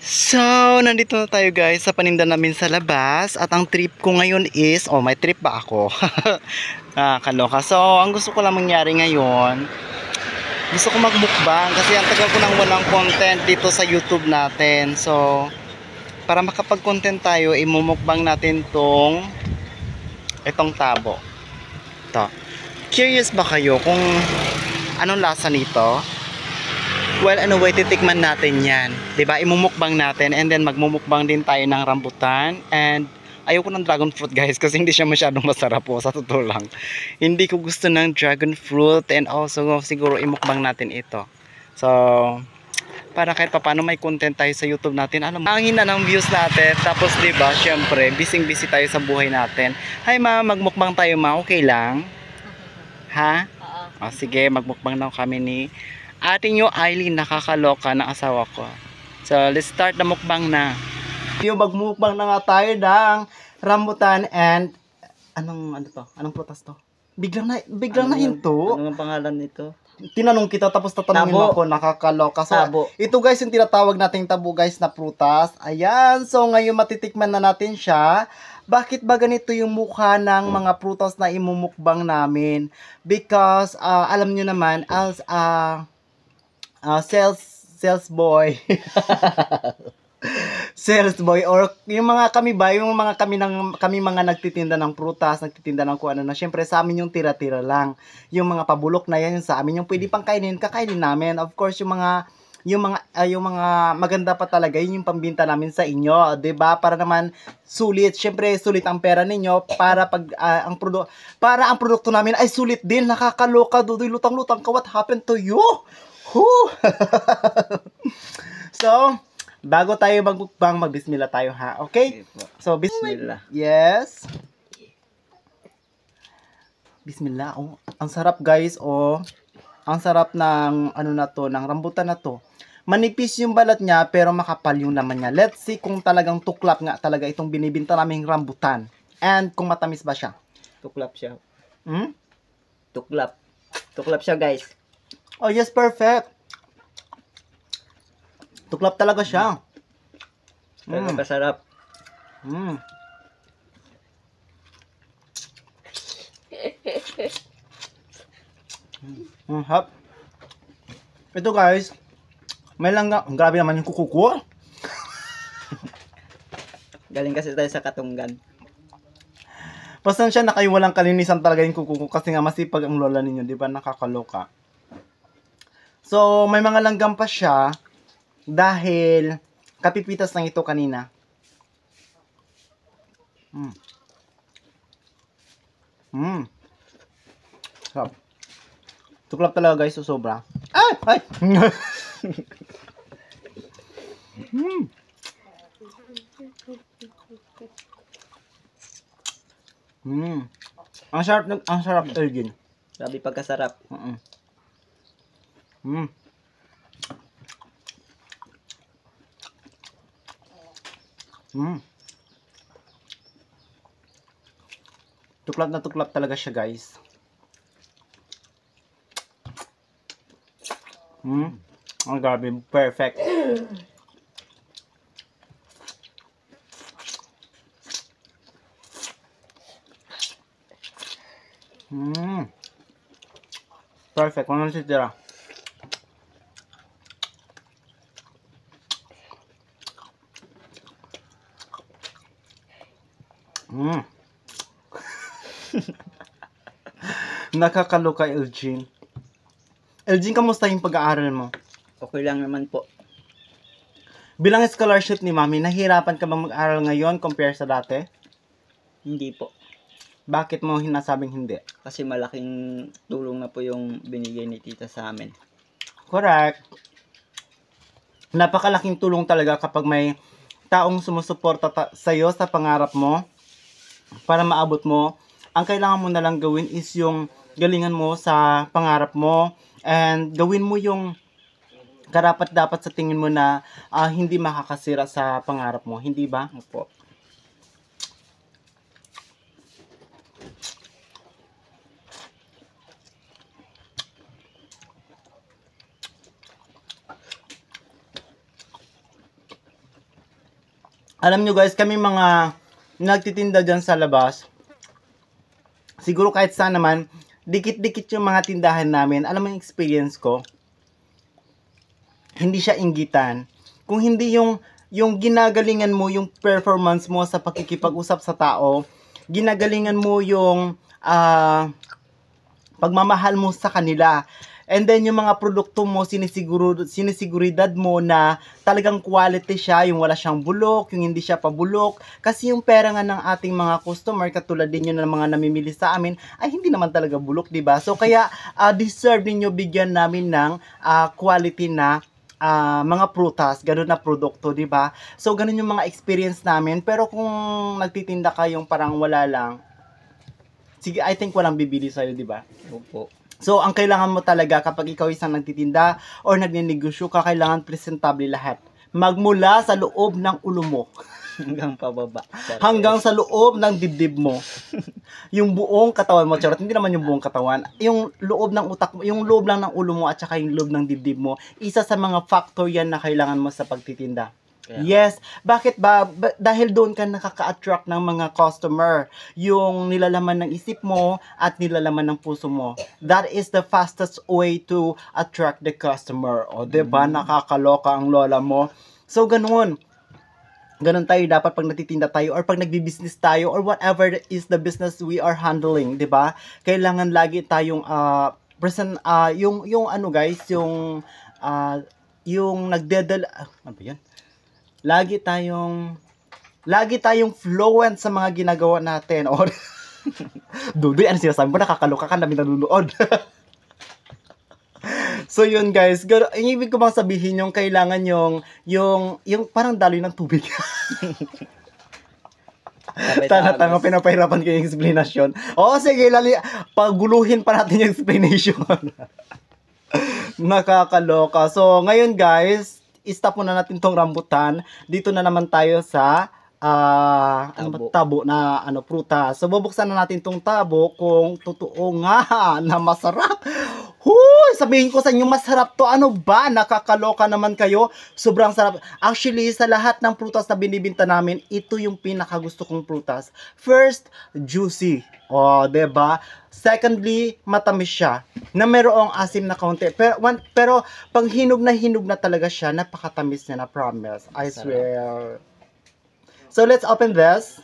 So, nandito na tayo guys sa paninda namin sa labas at ang trip ko ngayon is, may trip ba ako? Kaloka. So, ang gusto ko lang mangyari ngayon, gusto ko magmukbang kasi ang tagal ko nang walang content dito sa YouTube natin. So, para makapag-content tayo, imumukbang natin itong tabo. Ito. Curious ba kayo kung anong lasa nito? Well, anyway, titikman natin yan. Diba? Imumukbang natin and then magmumukbang din tayo ng rambutan. And ayoko ng dragon fruit guys kasi hindi siya masyadong masarap po sa totoo lang. Hindi ko gusto ng dragon fruit and also siguro imukbang natin ito. So, para kahit paano may content tayo sa YouTube natin. Alam mo, ang hina ng views natin. Tapos diba, syempre, busy tayo sa buhay natin. Hi ma, magmukbang tayo ma. Okay lang? Ha? O, sige, magmukbang na kami ni ating yung Eileen, nakakaloka ng asawa ko. So, let's start the mukbang na. Yung magmukbang na nga tayo ng rambutan and Anong prutas to? Biglang na hinto. Anong pangalan nito? Tinanong kita tapos tatanungin mo ako, nakakaloka. So, tabo. Ito guys yung tinatawag nating tabo guys na prutas. Ayan, so ngayon matitikman na natin siya. Bakit ba ganito yung mukha ng mga prutas na imumukbang namin? Because, alam nyo naman, as sales boy sales boy or yung mga kami mga nagtitinda ng prutas, nagtitinda ng kung ano na, syempre sa amin yung tira-tira lang, yung mga pabulok na yan yung sa amin, yung pwede pang kainin, kakainin namin. Of course yung mga maganda pa talaga yun yung pambinta namin sa inyo, 'di ba? Para naman sulit, syempre sulit ang pera ninyo para ang produkto namin ay sulit din. Nakakaloka, dudoy lutang-lutang ka, what happened to you? So, bago tayo magbukbang, magbismillah tayo ha. Okay? So, bismillah. Yes. Bismillah. Oh, ang sarap guys. Oh. Ang sarap ng ng rambutan na to. Manipis yung balat niya pero makapal yung laman niya. Let's see kung talagang tuklap nga talaga itong binibinta naming rambutan. And kung matamis ba siya. Tuklap siya. Tuklap. Tuklap siya guys. Oh yes, perfect. Tuklap talaga siya. Talaga kasarap. Hap. Ito guys, may langga. Grabe naman yung kuko ko. Galing kasi tayo sa Katunggan. Pasensya na kayo, walang kalinisan talaga yung kuko ko kasi nga masipag ang lola ninyo, di ba? Nakakaloka. So, may mga langgam pa siya dahil kapipitas lang ito kanina. Sarap. Tuklap talaga guys, so sobra. Ay! Ang sarap Elgin. Grabe pagkasarap. Tuklap na tuklap talaga siya guys. Ang grabe, perfect. Perfect, kung ano sitira. Nakakaloka, Elgin. Elgin, kamusta yung pag-aaral mo? Okay lang naman po. Bilang scholarship ni Mami, nahihirapan ka bang mag-aral ngayon compare sa dati? Hindi po. Bakit mo hinasabing hindi? Kasi malaking tulong na po yung binigay ni tita sa amin. Correct. Napakalaking tulong talaga kapag may taong sumusuporta sa'yo sa pangarap mo para maabot mo. Ang kailangan mo na lang gawin is yung galingan mo sa pangarap mo and gawin mo yung karapat-dapat sa tingin mo na hindi makakasira sa pangarap mo. Hindi ba? Opo. Alam nyo guys, kami mga nagtitinda dyan sa labas, siguro kahit saan naman, dikit-dikit yung mga tindahan namin. Alam mo yung experience ko, hindi siya inggitan. Kung hindi yung ginagalingan mo, yung performance mo sa pakikipag-usap sa tao, ginagalingan mo yung pagmamahal mo sa kanila. And then yung mga produkto mo, sinisiguridad mo na talagang quality siya, yung wala siyang bulok, yung hindi siya pabulok. Kasi yung pera nga ng ating mga customer, katulad din yun ng mga namimili sa amin, ay hindi naman talaga bulok, diba? So kaya deserve ninyo bigyan namin ng quality na mga prutas, ganun na produkto, di ba? So, ganun yung mga experience namin. Pero kung nagtitinda ka yung parang wala lang, sige, I think walang bibili sa'yo, di ba? Opo. So, ang kailangan mo talaga kapag ikaw isang nagtitinda or nagninegosyo ka, kailangan presentable lahat. Magmula sa loob ng ulo mo. Hanggang pababa. Hanggang sa loob ng dibdib mo. Yung buong katawan mo, charot, hindi naman yung buong katawan. Yung loob ng utak mo, yung loob lang ng ulo mo at saka yung loob ng dibdib mo. Isa sa mga factor yan na kailangan mo sa pagtitinda. Yeah. Yes. Bakit ba? Dahil doon ka nakaka-attract ng mga customer. Yung nilalaman ng isip mo at nilalaman ng puso mo. That is the fastest way to attract the customer. O, diba? Nakakaloka ang lola mo. So, ganun. Ganun tayo dapat pag nagtitinda tayo or pag nagbi-business tayo or whatever is the business we are handling, 'di ba? Kailangan lagi tayong present yung ano guys, yung ano ba 'yan? Lagi tayong fluent sa mga ginagawa natin. Or Dudoy, ano sinasabi mo? Nakakaloka ka, namin nanonood. So yun guys, ang ibig ko bang sabihin yung kailangan yung parang daloy ng tubig. Tanga-tanga, pinapahirapan ko yung explanation. Oo, sige, paguluhin pa natin yung explanation. Nakakaloka. So ngayon guys, stop muna natin tong rambutan. Dito na naman tayo sa tabo na prutas. So bubuksan na natin tong tabo kung totoo nga na masarap. Huy! Sabihin ko sa inyo, masarap to. Ano ba? Nakakaloka naman kayo. Sobrang sarap. Actually, sa lahat ng prutas na binibinta namin, ito yung pinakagusto kong prutas. First, juicy. O, diba? Secondly, matamis siya. Na mayroong asim na kaunti. Pero pag hinog na talaga siya, napakatamis niya na, promise. I swear. So, let's open this.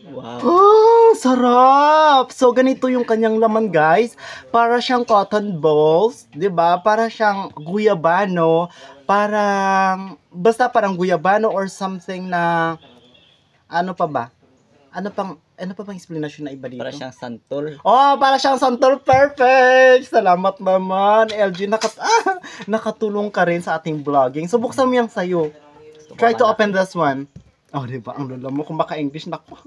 Wow. Oh, sarap! So, ganito yung kanyang laman, guys. Para siyang cotton balls, 'di ba? Para siyang guyabano, basta parang guyabano or something na ano pa ba? Ano pa bang explanation na iba dito? Para siyang santol. Oh, para siyang santol. Perfect! Salamat naman, LG. Nakatulong ka rin sa ating vlogging. So, buksan mo yung sayo. Try to open this one. Oh, diba? Ang lula mo kung baka-English na ko.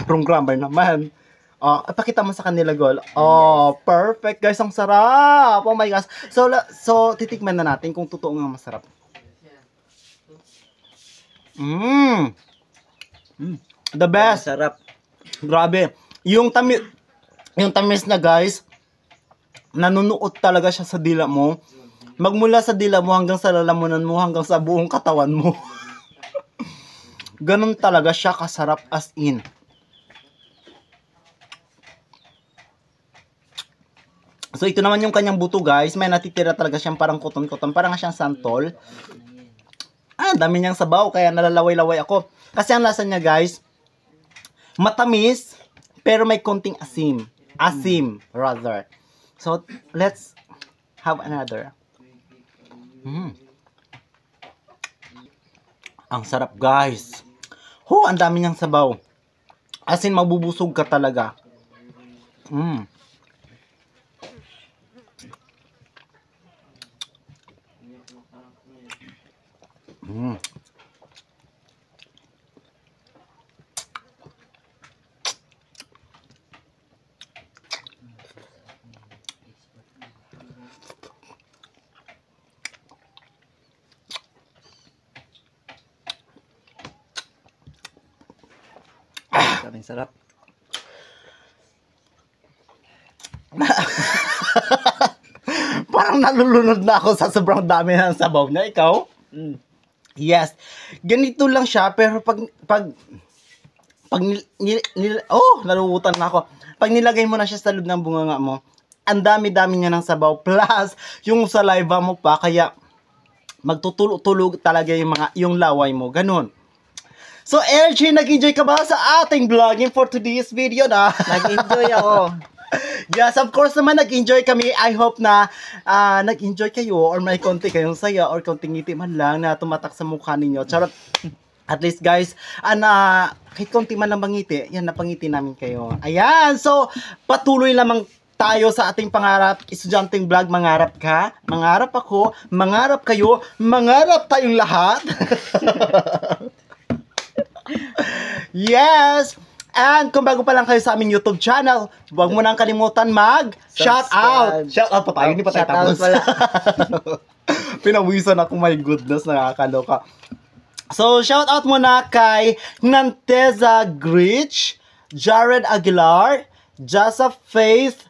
Wrong grammar naman. Oh, pakita mo sa kanila, Gol. Oh, perfect, guys. Ang sarap. Oh my gosh. So titikman na natin kung totoo nga masarap. The best. Sarap. Grabe. Yung tamis na, guys, nanunuot talaga siya sa dila mo. Magmula sa dila mo hanggang sa lalamunan mo, hanggang sa buong katawan mo. Ganun talaga siya kasarap, as in. So ito naman yung kanyang buto, guys. May natitira talaga siyang parang koton-koton. Parang siyang santol. Dami niyang sabaw. Kaya nalalaway-laway ako. Kasi ang lasa niya, guys, matamis, pero may konting asim. Asim, rather. So let's have another. Ang sarap, guys. Ang dami niyang sabaw. As in, mabubusog ka talaga. Sabing sarap. Parang nalulunod na ako sa sobrang dami ng sabaw niya. Ikaw? Yes. Ganito lang siya, pero pag nalulutan na ako. Pag nilagay mo na siya sa loob ng bunganga mo, ang dami-dami niya ng sabaw. Plus, yung saliva mo pa, kaya magtutulog talaga yung laway mo. Ganun. So, LG, nag-enjoy ka ba sa ating vlogging for today's video na? Nag-enjoy ako. Yes, of course naman, nag-enjoy kami. I hope na nag-enjoy kayo or may konti kayong saya or konting ngiti man lang na tumatak sa mukha ninyo. Charot. At least guys, kahit konti man lang mangiti, yan, napangiti namin kayo. Ayan, so patuloy lamang tayo sa ating pangarap, estudyanteng vlog. Mangarap ka, mangarap ako, mangarap kayo, mangarap tayong lahat. Yes! And kung bago pa lang kayo sa aming YouTube channel, huwag mo nang kalimutan mag-shout out! Shout out pa tayo, hindi pa tayo tapos. Pinawisan ako, my goodness, nakakaloka. So, shout out muna kay Nanteza Grich, Jared Aguilar, Jasa Faith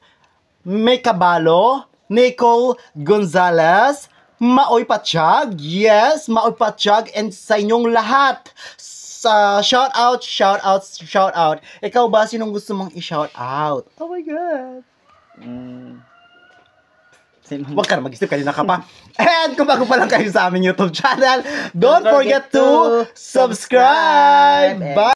Mecabalo, Nicole Gonzalez, Maoy Patsyag, yes, Maoy Patsyag, and sa inyong lahat. Shout out. Ikaw ba, sinong gusto mong i-shout out? Oh my God. Huwag ka na mag-isip, kanina ka pa. And kung bago pa lang kayo sa aming YouTube channel, don't forget to subscribe. Bye!